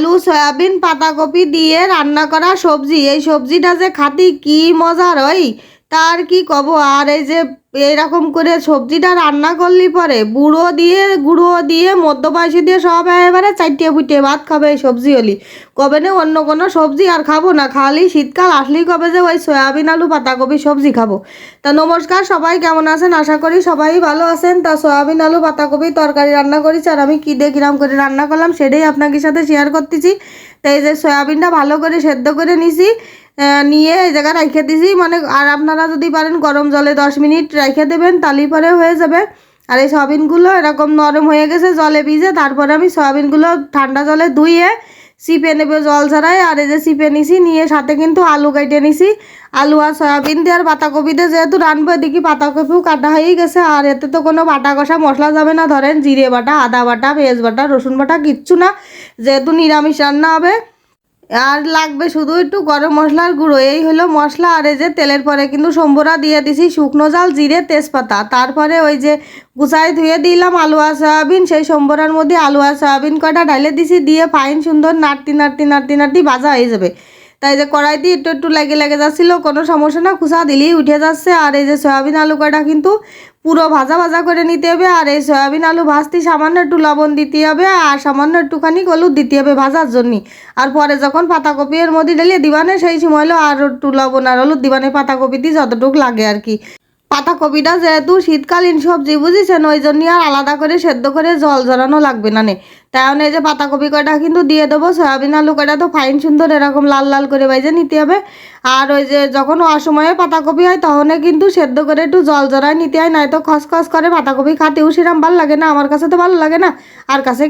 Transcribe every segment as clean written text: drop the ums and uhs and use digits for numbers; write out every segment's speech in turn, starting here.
আলু সয়াবিন পাতাকপি দিয়ে রান্না করা সবজি। এই সবজিটা যে খাতি কি মজার হয় তার কি কব। আর এই যে এরকম করে সবজিটা রান্না করলি পরে গুঁড়ো দিয়ে মধ্যবয়সী দিয়ে সব এবারে চারটিয়ে ফুটিয়ে ভাত খাবে এই সবজি হলি। কবে না অন্য কোনো সবজি আর খাবো না, খালি শীতকাল আসলেই কবে যে ওই সয়াবিন আলু পাতাকপি সবজি খাবো। তা নমস্কার, সবাই কেমন আছেন? আশা করি সবাই ভালো আছেন। তা সয়াবিন আলু পাতাকপি তরকারি রান্না করেছি, আর আমি কী দিয়ে কিরাম করে রান্না করলাম সেটাই আপনাদের সাথে শেয়ার করতেছি। তাই এই যে সয়াবিনটা ভালো করে সেদ্ধ করে নিছি, নিয়ে এই জায়গায় রেখে দিছি। মানে আর আপনারা যদি পারেন গরম জলে 10 মিনিট রেখে দেবেন, তালি পরে হয়ে যাবে। আর এই সয়াবিনগুলো এরকম নরম হয়ে গেছে জলে ভিজে, তারপরে আমি সয়াবিনগুলো ঠান্ডা জলে ধুয়ে চিপে নেবে জল ছাড়াই। আর এই যে চিপে নিছি, নিয়ে সাথে কিন্তু আলু কেটে নিছি। আলু আর সয়াবিন দিয়ে আর পাতাকপি দিয়ে যেহেতু রানবো, এদিকে পাতাকপিও কাটা হয়ে গেছে। আর এতে তো কোনো বাটা কষা মশলা যাবে না, ধরেন জিরে বাটা, আদা বাটা, পেঁয়াজ বাটা, রসুন বাটা কিচ্ছু না, যেহেতু নিরামিষ রান্না হবে। আর লাগবে শুধু একটু গরম মশলার গুঁড়ো, এই হলো মশলা। আর এই যে তেলের পরে কিন্তু সম্বরা দিয়ে দিছি, শুকনো জাল, জিরে, তেজপাতা। তারপরে ওই যে গুছাই ধুয়ে দিলাম আলু আর সয়াবিন, সেই সম্বরার মধ্যে আলু আর সয়াবিন কয়টা ঢালে দিছি, দিয়ে ফাইন সুন্দর নাড়তি নাড়তি নাড়তি নাড়তি ভাজা হয়ে যাবে। তাই যে কড়াইতে একটু একটু লেগে লেগে যাচ্ছিলো, কোনো সমস্যা না, খুসা দিলেই উঠে যাচ্ছে। আর এই যে সয়াবিন আলু কয়টা কিন্তু পুরো ভাজা ভাজা করে নিতে হবে। আর এই সয়াবিন আলু ভাজতে সামান্য একটু লবণ দিতে হবে, আর সামান্য একটুখানি হলুদ দিতে হবে ভাজার জন্য। আর পরে যখন পাতাকপি এর মধ্যে ঢেলিয়ে দিবানে, সেই সময় হলো আর একটু লবণ আর হলুদ দিবানে পাতাকপিতে যতটুকু লাগে আর কি। পাতাকপিটা যেহেতু শীতকালীন সবজি বুঝেছেন, ওই জন্য আর আলাদা করে সেদ্ধ করে জল জড়ানো লাগবে না। তেমন এই যে পাতাকপি কটা কিন্তু দিয়ে দেবো, সয়াবিন আলু কটা তো ফাইন সুন্দর এরকম লাল লাল করে ভেজে নিতে হবে। আর ওই যে যখন অসময়ে পাতাকপি হয় তখন কিন্তু সেদ্ধ করে একটু জল জড়ায় নিতে হয়, নয়তো খসখস করে পাতাকপি খাতেও সেরকম ভালো লাগে না। আমার কাছে তো ভালো লাগে না, আর কাছে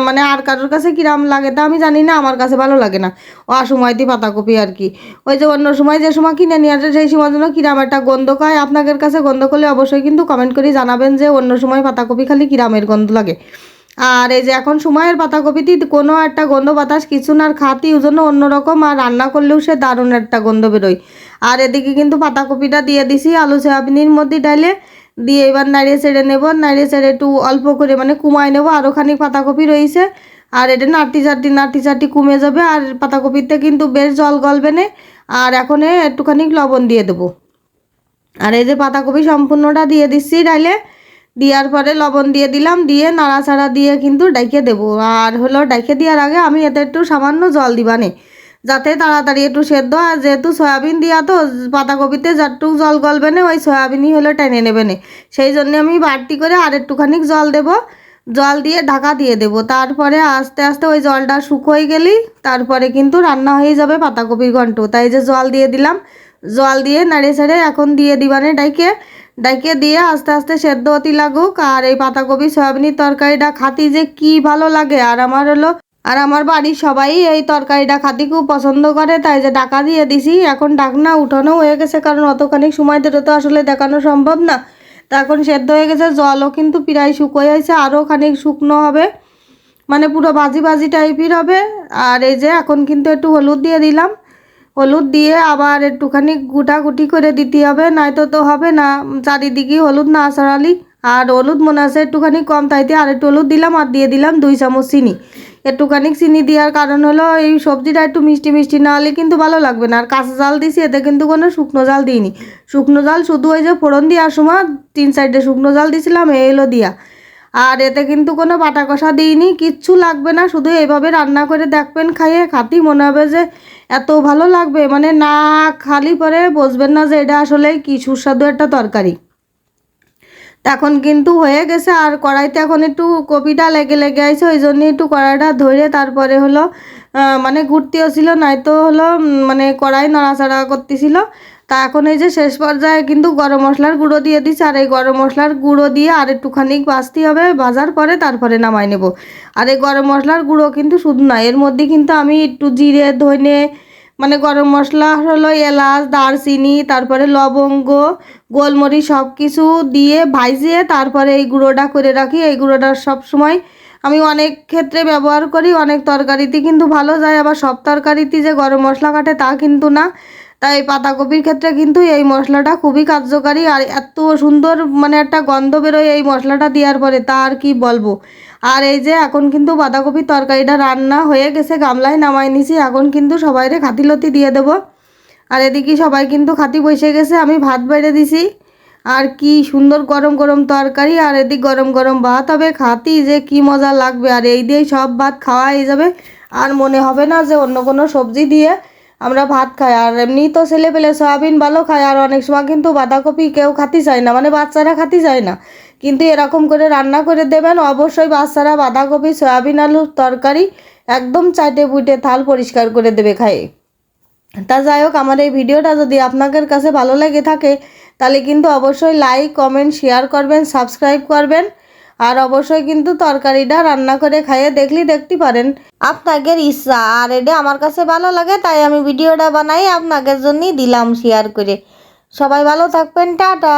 মানে আর কারোর কাছে কিরাম লাগে তা আমি জানি না, আমার কাছে ভালো লাগে না অসময়তে পাতাকপি আর কি। ওই যে অন্য সময় যে সময় কিনে নিয়ে আসে সেই সময় জন্য কিরাম একটা গন্ধ খায়। আপনাদের কাছে গন্ধ করলে অবশ্যই কিন্তু কমেন্ট করে জানাবেন যে অন্য সময় পাতাকপি খালি কিরামের গন্ধ লাগে। আর এই যে এখন সময়ের পাতাকপিতে কোনো একটা গন্ধ বাতাস কিছু না, আর খাতি ওই জন্য অন্যরকম, আর রান্না করলেও সে দারুণ একটা গন্ধ বেরোয়। আর এদিকে কিন্তু পাতাকপিটা দিয়ে দিছি আলু সয়াবিনের মধ্যে ডালে দিয়ে, এবার নাড়িয়ে ছেড়ে নেবো, নাড়িয়ে ছেড়ে একটু অল্প করে মানে কুমায় নেবো। আরও খানিক পাতাকপি রয়েছে, আর এটা নাড়তি চাটি কমে যাবে, আর পাতাকপিতে কিন্তু বেশ জল গলবে না। আর এখন একটুখানি লবণ দিয়ে দেবো। আর এই যে পাতাকপি সম্পূর্ণটা দিয়ে দিচ্ছি ডাইলে, দেওয়ার পরে লবণ দিয়ে দিলাম, দিয়ে নাড়াচাড়া দিয়ে কিন্তু ডাইকে দেবো। আর হলো ডাইকে দেওয়ার আগে আমি এতে একটু সামান্য জল দিবানে, যাতে তাড়াতাড়ি একটু সেদ্ধ। আর যেহেতু সয়াবিন দিয়া তো পাতাকপিতে যতটুকু জল গলবে না, ওই সয়াবিনই হলো টেনে নেবে না, সেই জন্য আমি বাড়তি করে আর একটুখানি জল দেবো। জল দিয়ে ঢাকা দিয়ে দেবো, তারপরে আস্তে আস্তে ওই জলটা শুকোয় গেলেই তারপরে কিন্তু রান্না হয়ে যাবে পাতাকপির ঘন্ট। তাই যে জল দিয়ে দিলাম, জল দিয়ে নাড়ে ছেড়ে এখন দিয়ে দিবানে ডাইকে, ডাইকে দিয়ে আস্তে আস্তে সেদ্ধ হতে লাগুক। আর এই পাতাকপি সয়াবিনের তরকারিটা খাতি যে কি ভালো লাগে। আর আমার বাড়ির সবাই এই তরকারিটা খাতি খুব পছন্দ করে, তাই যে ঢাকা দিয়ে দিছি। এখন ঢাকনা উঠানো হয়ে গেছে, কারণ অতখানি সময় ধরে তো আসলে দেখানো সম্ভব না। তা এখন সেদ্ধ হয়ে গেছে, জলও কিন্তু প্রায় শুকোয় আছে, আরও খানিক শুকনো হবে, মানে পুরো ভাজি ভাজি টাইপের হবে। আর এই যে এখন কিন্তু একটু হলুদ দিয়ে দিলাম, হলুদ দিয়ে আবার একটুখানি গুটাগুটি করে দিতে হবে, নয়তো তো হবে না চারিদিকে হলুদ না ছড়ালি। আর হলুদ মনে আছে একটুখানি কম, তাইতে আর একটু হলুদ দিলাম, আর দিয়ে দিলাম 2 চামচ চিনি। একটুখানি চিনি দেওয়ার কারণ হলো এই সবজিটা একটু মিষ্টি মিষ্টি না হলে কিন্তু ভালো লাগবে না। আর কাঁচা জাল দিছি, এতে কিন্তু কোনো শুকনো জাল দিইনি, শুকনো জাল শুধু ওই যে ফোড়ন দেওয়ার সময় 3 সাইডে শুকনো জাল দিছিলাম, এই হলো দিয়া। আর এতে কিন্তু কোনো বাটা কষা দিইনি, কিচ্ছু লাগবে না, শুধু এইভাবে রান্না করে দেখবেন, খাইয়ে খাতি মনে হবে যে এত ভালো লাগবে, মানে না খালি পরে বুঝবেন না যে এটা আসলে কি সুস্বাদু একটা তরকারি। এখন কিন্তু হয়ে গেছে, আর কড়াইতে এখন একটু কপিটা লেগে লেগে আছে, ওই জন্য একটু কড়াইটা ধরে তারপরে হলো মানে ঘুরতেও ছিল, নয়তো হলো মানে কড়াই নাড়াচাড়া করতেছিল। তা এখন এই যে শেষ পর্যায়ে কিন্তু গরম মশলার গুঁড়ো দিয়ে দিচ্ছে, আর এই গরম মশলার গুঁড়ো দিয়ে আর একটুখানি ভাজতে হবে, ভাজার পরে তারপরে নামাই নেব। আর এই গরম মশলার গুঁড়ো কিন্তু শুধু না, এর মধ্যে কিন্তু আমি একটু জিরে ধনে মানে গরম মশলা হলো এলাচ দারচিনি তারপরে লবঙ্গ গোলমরিচ সব কিছু দিয়ে ভাজিয়ে তারপরে এই গুঁড়োটা করে রাখি। এই গুঁড়োটা সব সময় আমি অনেক ক্ষেত্রে ব্যবহার করি, অনেক তরকারিতে কিন্তু ভালো যায়, আবার সব তরকারিতে যে গরম মশলা কাটে তা কিন্তু না। তাই পাতাকপির ক্ষেত্রে কিন্তু এই মশলাটা খুবই কার্যকারী, আর এত সুন্দর মানে একটা গন্ধ বেরোয় এই মশলাটা দেওয়ার পরে, তা আর কি বলবো। আর এই যে এখন কিন্তু বাঁধাকপির তরকারিটা রান্না হয়ে গেছে, গামলায় নামাই নিছি, এখন কিন্তু সবাইরে খাতিলতি দিয়ে দেবো। আর এদিকে সবাই কিন্তু খাতি বসে গেছে, আমি ভাত বেড়ে দিছি। আর কি সুন্দর গরম গরম তরকারি, আর এদিক গরম গরম ভাত হবে, খাতি যে কি মজা লাগবে। আর এই দিয়েই সব ভাত খাওয়া হয়ে যাবে, আর মনে হবে না যে অন্য কোনো সবজি দিয়ে আমরা ভাত খাই। আর এমনি তো ছেলে পেলে সয়াবিন ভালো খায়, আর অনেক সময় কিন্তু বাঁধাকপি কেউ খাতে চায় না, মানে বাচ্চারা খাতে চায় না, কিন্তু এরকম করে রান্না করে দেবেন, অবশ্যই বাচ্চারা বাঁধাকপি সয়াবিন আলুর তরকারি একদম চাটে বুটে থাল পরিষ্কার করে দেবে খায়। তা যাই হোক, আমার এই ভিডিওটা যদি আপনাদের কাছে ভালো লেগে থাকে তাহলে কিন্তু অবশ্যই লাইক কমেন্ট শেয়ার করবেন, সাবস্ক্রাইব করবেন। আর অবশ্যই কিন্তু তরকারিটা রান্না করে খাইয়ে দেখতে পারেন, আপনাদের ইচ্ছা। আর এটা আমার কাছে ভালো লাগে তাই আমি ভিডিওটা বানাই আপনাদের জন্যই দিলাম শেয়ার করে। সবাই ভালো থাকবেন, টাটা।